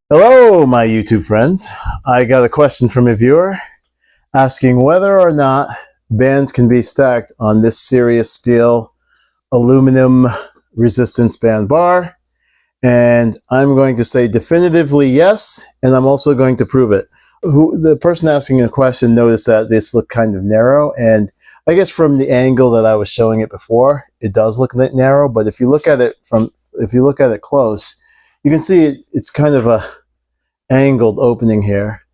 Hello, my YouTube friends. I got a question from a viewer asking whether or not bands can be stacked on this Sirius Steel aluminum resistance band bar. And I'm going to say definitively yes, and I'm also going to prove it. The person asking the question noticed that this looked kind of narrow, and I guess from the angle that I was showing it before, it does look narrow, but if you look at it close, you can see it's kind of a angled opening here.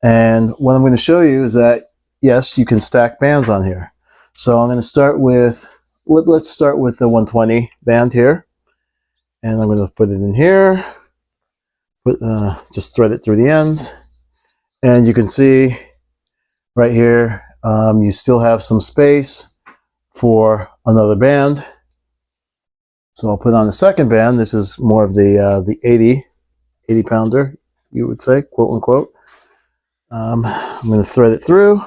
And what I'm going to show you is that yes, you can stack bands on here. So I'm going to start with, let's start with the 120 band here. And I'm going to put it in here, just thread it through the ends. And you can see right here, you still have some space for another band. So I'll put on the second band. This is more of the 80 pounder, you would say, quote unquote. I'm going to thread it through,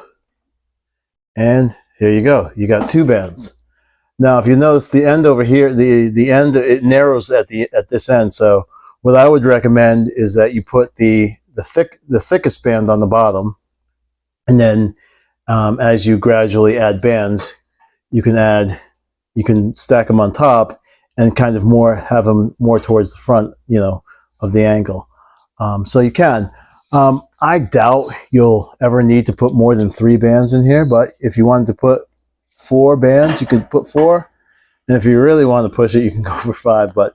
and here you go. You got two bands. Now, if you notice the end over here, the end, it narrows at this end. So what I would recommend is that you put the thickest band on the bottom, and then as you gradually add bands, you can stack them on top and kind of have them more towards the front, of the angle. So you can. I doubt you'll ever need to put more than 3 bands in here, but if you wanted to put 4 bands, you could put 4. And if you really want to push it, you can go for 5. But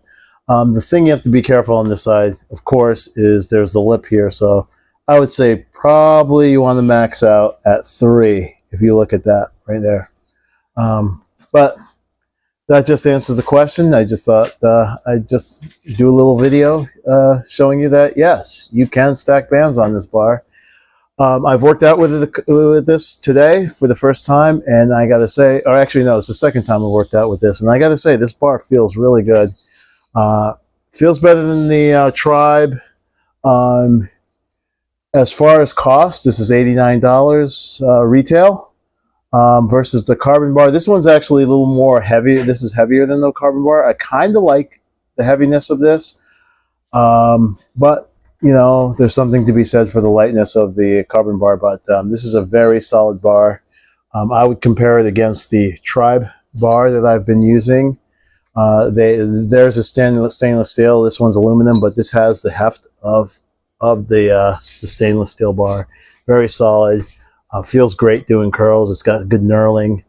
the thing you have to be careful on this side, of course, is there's the lip here. So I would say probably you want to max out at 3 if you look at that right there. But that just answers the question. I just thought I'd just do a little video showing you that, yes, you can stack bands on this bar. I've worked out with this today for the first time, and I got to say, or actually, no, it's the second time I worked out with this, and I got to say, this bar feels really good. Feels better than the Tribe. As far as cost, this is $89 retail. Versus the Carbon bar. This one's actually a little more heavier. This is heavier than the Carbon bar. I kind of like the heaviness of this. But, there's something to be said for the lightness of the Carbon bar. But this is a very solid bar. I would compare it against the Tribe bar that I've been using. There's a stainless steel. This one's aluminum, but this has the heft of the stainless steel bar. Very solid. Feels great doing curls. It's got good knurling.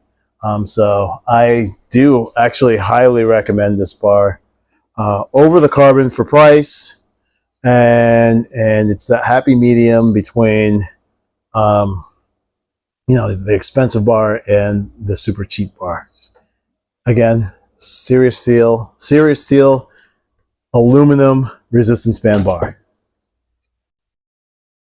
So I do actually highly recommend this bar over the Carbon for price. And it's that happy medium between, the expensive bar and the super cheap bar. Again, Sirius Steel aluminum resistance band bar.